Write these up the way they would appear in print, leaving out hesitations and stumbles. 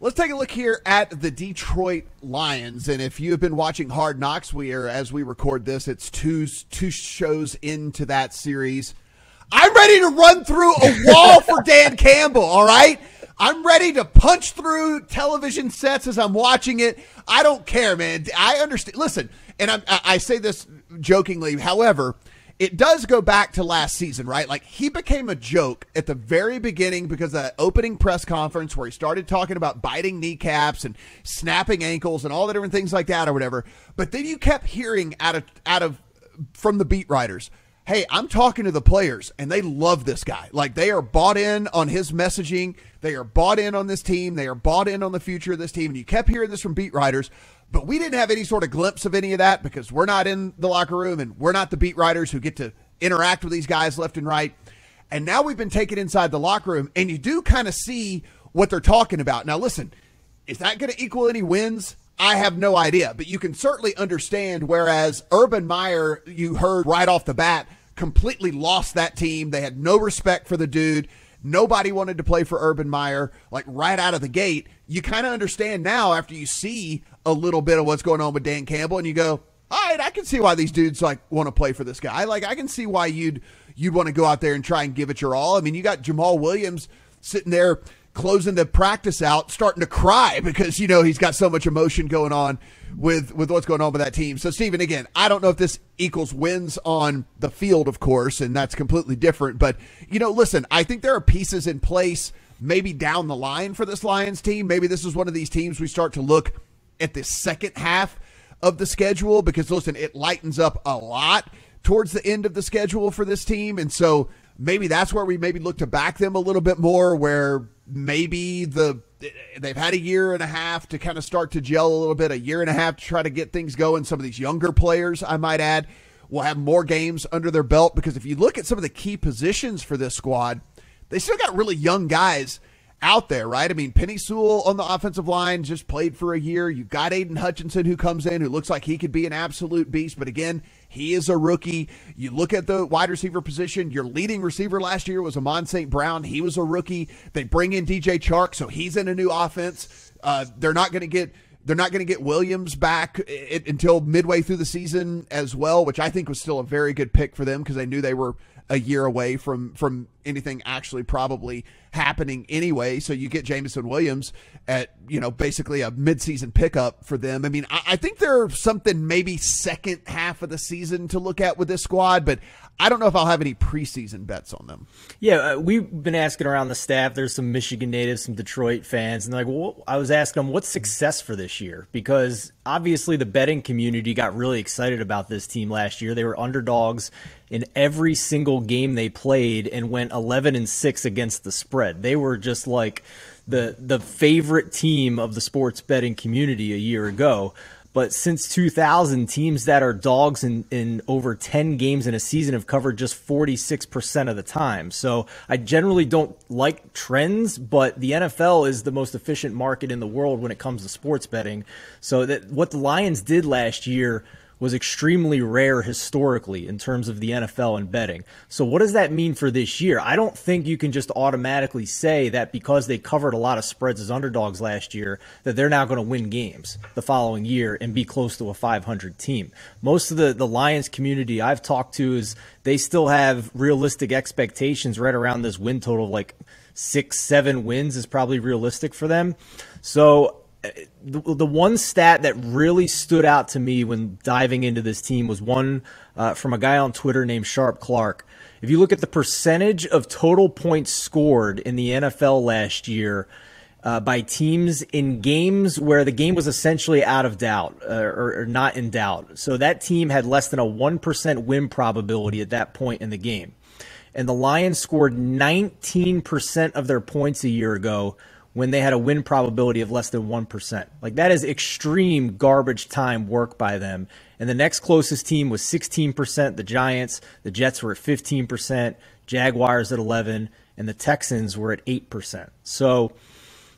Let's take a look here at the Detroit Lions. And if you have been watching Hard Knocks, as we record this, it's two shows into that series. I'm ready to run through a wall for Dan Campbell, all right? I'm ready to punch through television sets as I'm watching it. I don't care, man. I understand. Listen, and I say this jokingly, however, it does go back to last season, right? Like, he became a joke at the very beginning because of that opening press conference where he started talking about biting kneecaps and snapping ankles and all the different things like that or whatever. But then you kept hearing from the beat writers, hey, I'm talking to the players, and they love this guy. Like, they are bought in on his messaging. They are bought in on this team. They are bought in on the future of this team. And you kept hearing this from beat writers. But we didn't have any sort of glimpse of any of that because we're not in the locker room and we're not the beat writers who get to interact with these guys left and right. And now we've been taken inside the locker room, and you do kind of see what they're talking about. Now, listen, is that going to equal any wins? I have no idea. But you can certainly understand, whereas Urban Meyer, you heard right off the bat, completely lost that team. They had no respect for the dude. Nobody wanted to play for Urban Meyer, like right out of the gate. You kind of understand now after you see a little bit of what's going on with Dan Campbell, and you go, all right, I can see why these dudes like want to play for this guy. Like, I can see why you'd want to go out there and try and give it your all. I mean, you got Jamal Williams sitting there closing the practice out, starting to cry because, he's got so much emotion going on with what's going on with that team. So, Stephen, again, I don't know if this equals wins on the field, of course, and that's completely different. But, listen, I think there are pieces in place maybe down the line for this Lions team. Maybe this is one of these teams we start to look at the second half of the schedule because, listen, it lightens up a lot towards the end of the schedule for this team. And so maybe that's where we maybe look to back them a little bit more, where maybe they've had a year and a half to kind of start to gel a little bit, a year and a half to try to get things going. Some of these younger players, I might add, will have more games under their belt because if you look at some of the key positions for this squad, they still got really young guys out there, right? I mean, Penny Sewell on the offensive line just played for a year. You've got Aiden Hutchinson who comes in, who looks like he could be an absolute beast, but again, he is a rookie. You look at the wide receiver position, your leading receiver last year was Amon St. Brown. He was a rookie. They bring in DJ Chark, so he's in a new offense. They're not going to get Williams back until midway through the season as well, which I think was still a very good pick for them because they knew they were a year away from anything actually probably happening anyway. So you get Jameson Williams at, basically a midseason pickup for them. I mean, I think there's something maybe second half of the season to look at with this squad, but I don't know if I'll have any preseason bets on them. Yeah, we've been asking around the staff. There's some Michigan natives, some Detroit fans, and I was asking them, what's success for this year? Because obviously the betting community got really excited about this team last year. They were underdogs in every single game they played and went 11-6 against the spread. They were just like the favorite team of the sports betting community a year ago. But since 2000, teams that are dogs in over 10 games in a season have covered just 46% of the time. So I generally don't like trends, but the NFL is the most efficient market in the world when it comes to sports betting. So that what the Lions did last year was extremely rare historically in terms of the NFL and betting. So what does that mean for this year? I don't think you can just automatically say that because they covered a lot of spreads as underdogs last year that they're now going to win games the following year and be close to a 500 team. Most of the Lions community I've talked to is they still have realistic expectations right around this win total of like 6-7 wins is probably realistic for them. So the one stat that really stood out to me when diving into this team was one from a guy on Twitter named Sharp Clark. If you look at the percentage of total points scored in the NFL last year by teams in games where the game was essentially out of doubt or not in doubt. So that team had less than a 1% win probability at that point in the game. And the Lions scored 19% of their points a year ago when they had a win probability of less than 1%. Like, that is extreme garbage time work by them. And the next closest team was 16%, the Giants. The Jets were at 15%, Jaguars at 11%, and the Texans were at 8%. So,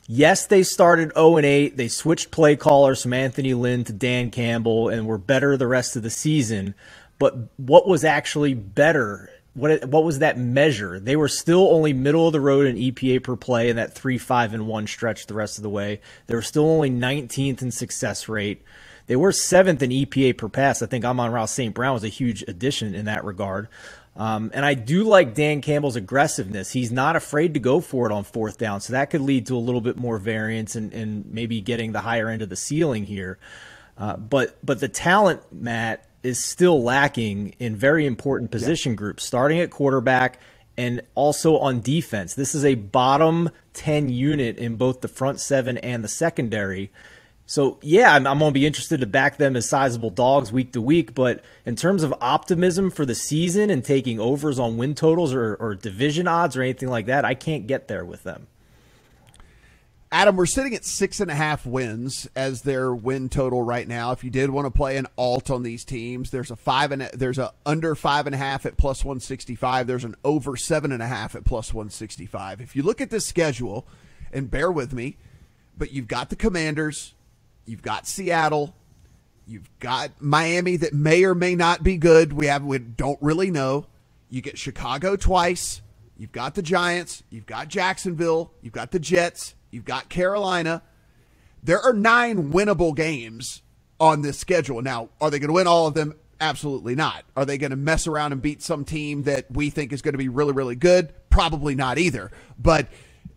yes, they started 0-8. They switched play callers from Anthony Lynn to Dan Campbell and were better the rest of the season. But what was actually better what was that measure? They were still only middle of the road in EPA per play in that 3-5-1 stretch the rest of the way. They were still only 19th in success rate. They were 7th in EPA per pass. I think Amon-Ra St. Brown was a huge addition in that regard. And I do like Dan Campbell's aggressiveness. He's not afraid to go for it on 4th down, so that could lead to a little bit more variance and maybe getting the higher end of the ceiling here. But the talent, Matt, is still lacking in very important position groups, starting at quarterback and also on defense. This is a bottom 10 unit in both the front 7 and the secondary. So, yeah, I'm going to be interested to back them as sizable dogs week to week. But in terms of optimism for the season and taking overs on win totals or division odds or anything like that, I can't get there with them. Adam, we're sitting at 6.5 wins as their win total right now. If you did want to play an alt on these teams, there's a under 5.5 at plus 165. There's an over 7.5 at plus 165. If you look at this schedule, and bear with me, but you've got the Commanders, you've got Seattle, you've got Miami that may or may not be good. We don't really know. You get Chicago twice. You've got the Giants. You've got Jacksonville. You've got the Jets. You've got Carolina. There are 9 winnable games on this schedule. Now, are they going to win all of them? Absolutely not. Are they going to mess around and beat some team that we think is going to be really, really good? Probably not either. But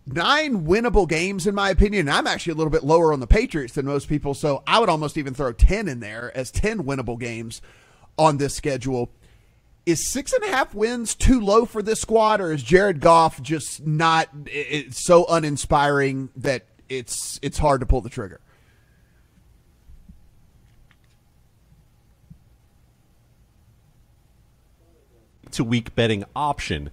9 winnable games, in my opinion. And I'm actually a little bit lower on the Patriots than most people, so I would almost even throw 10 in there as 10 winnable games on this schedule. Is 6.5 wins too low for this squad, or is Jared Goff just not it's so uninspiring that it's hard to pull the trigger? To week betting option,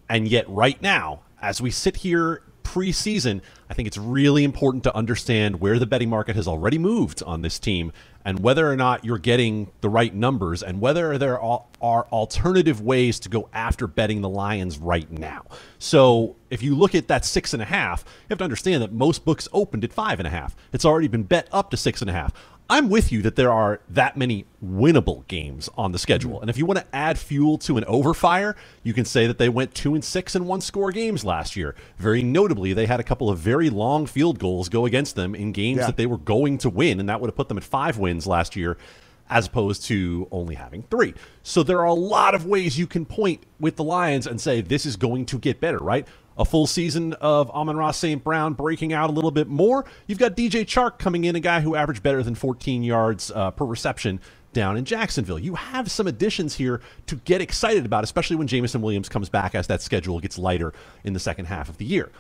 and yet right now, as we sit here preseason, I think it's really important to understand where the betting market has already moved on this team and whether or not you're getting the right numbers and whether there are alternative ways to go after betting the Lions right now. So if you look at that 6.5, you have to understand that most books opened at 5.5. It's already been bet up to 6.5. I'm with you that there are that many winnable games on the schedule. And if you want to add fuel to an overfire, you can say that they went 2-6 in one-score games last year. Very notably, they had a couple of very long field goals go against them in games that they were going to win, and that would have put them at 5 wins last year as opposed to only having 3. So there are a lot of ways you can point with the Lions and say this is going to get better, right? A full season of Amon-Ra St. Brown breaking out a little bit more. You've got DJ Chark coming in, a guy who averaged better than 14 yards per reception down in Jacksonville. You have some additions here to get excited about, especially when Jameson Williams comes back as that schedule gets lighter in the second half of the year.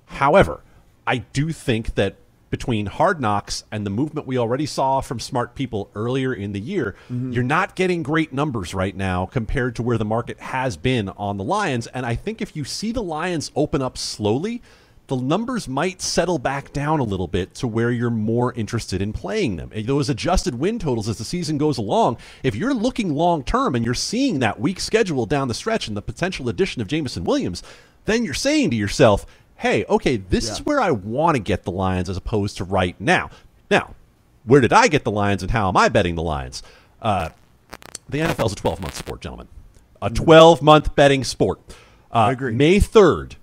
However, I do think that between Hard Knocks and the movement we already saw from smart people earlier in the year, you're not getting great numbers right now compared to where the market has been on the Lions. And I think if you see the Lions open up slowly, the numbers might settle back down a little bit to where you're more interested in playing them. Those adjusted win totals as the season goes along, if you're looking long-term and you're seeing that weak schedule down the stretch and the potential addition of Jameson Williams, then you're saying to yourself, hey, okay, this is where I want to get the Lions as opposed to right now. Now, where did I get the Lions and how am I betting the Lions? The NFL is a 12-month sport, gentlemen. A 12-month betting sport. I agree. May 3rd,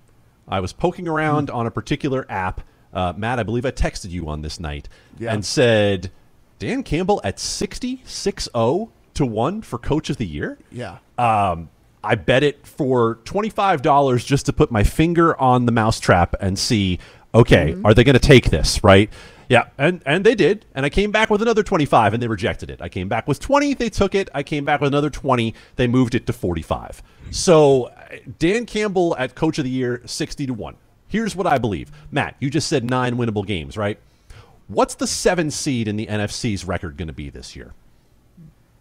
I was poking around on a particular app. Matt, I believe I texted you on this night and said, Dan Campbell at 6-0 to 1 for Coach of the Year? Yeah. I bet it for $25 just to put my finger on the mousetrap and see, okay, are they going to take this, right? Yeah, and they did. And I came back with another 25, and they rejected it. I came back with 20, they took it. I came back with another 20, they moved it to 45. So Dan Campbell at Coach of the Year, 60-1. Here's what I believe. Matt, you just said 9 winnable games, right? What's the 7 seed in the NFC's record going to be this year?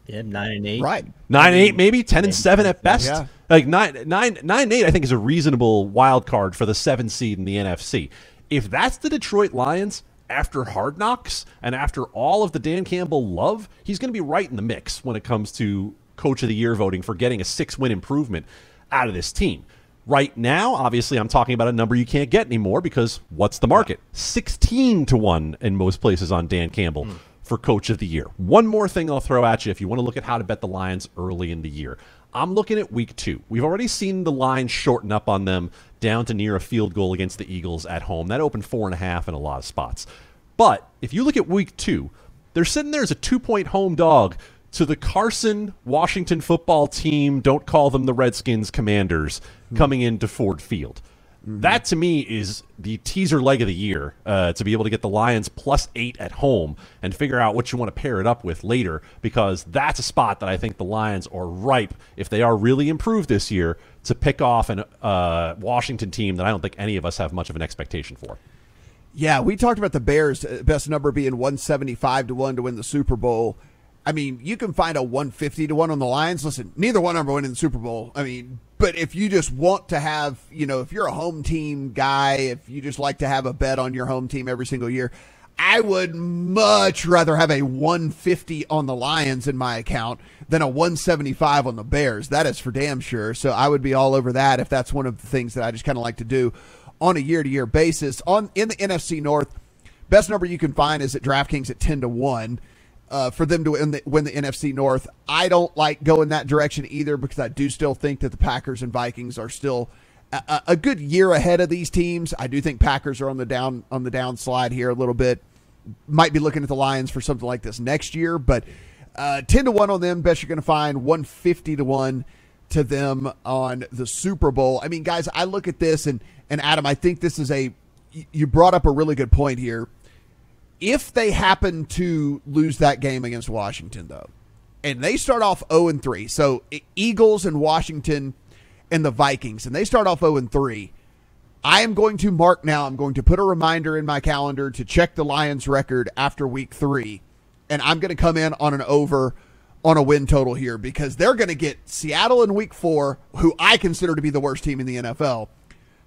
Yeah, 9-8. Right. 9-8, maybe 10-7 at best. Yeah. Like 9-8, I think is a reasonable wild card for the 7 seed in the NFC. If that's the Detroit Lions after Hard Knocks and after all of the Dan Campbell love, he's going to be right in the mix when it comes to Coach of the Year voting for getting a 6-win improvement out of this team. Right now, obviously, I'm talking about a number you can't get anymore because what's the market? 16-1 in most places on Dan Campbell for Coach of the Year. One more thing I'll throw at you if you want to look at how to bet the Lions early in the year. I'm looking at week 2. We've already seen the line shorten up on them down to near a field goal against the Eagles at home. That opened 4.5 in a lot of spots. But if you look at week 2, they're sitting there as a 2-point home dog to the Carson Washington football team, don't call them the Redskins Commanders, coming into Ford Field. That, to me, is the teaser leg of the year, to be able to get the Lions +8 at home and figure out what you want to pair it up with later, because that's a spot that I think the Lions are ripe, if they are really improved this year, to pick off a Washington team that I don't think any of us have much of an expectation for. Yeah, we talked about the Bears' best number being 175-1 to win the Super Bowl. I mean, you can find a 150-1 on the Lions. Listen, neither one of them are winning the Super Bowl. I mean, but if you just want to have, if you're a home team guy, if you just like to have a bet on your home team every single year, I would much rather have a 150 on the Lions in my account than a 175 on the Bears. That is for damn sure. So I would be all over that if that's one of the things that I just kind of like to do on a year-to-year basis. In the NFC North, best number you can find is at DraftKings at 10-1. For them to win the NFC North. I don't like going that direction either, because I do still think that the Packers and Vikings are still a good year ahead of these teams. I do think Packers are on the downslide here a little bit. Might be looking at the Lions for something like this next year, but 10-1 on them. Best you're going to find 150-1 to them on the Super Bowl. I mean, guys, I look at this and Adam, I think this is you brought up a really good point here. If they happen to lose that game against Washington, though, and they start off 0-3, so Eagles and Washington and the Vikings, and they start off 0-3, I am going to mark now, I'm going to put a reminder in my calendar to check the Lions record after week 3, and I'm going to come in on an over on a win total here, because they're going to get Seattle in week 4, who I consider to be the worst team in the NFL,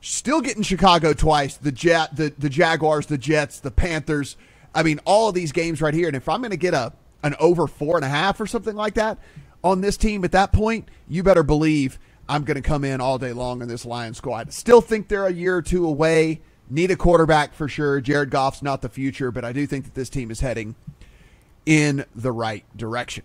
still getting Chicago twice, the Jaguars, the Jets, the Panthers. I mean, all of these games right here. And if I'm going to get an over 4.5 or something like that on this team at that point, you better believe I'm going to come in all day long in this Lions squad. Still think they're a year or two away. Need a quarterback for sure. Jared Goff's not the future, but I do think that this team is heading in the right direction.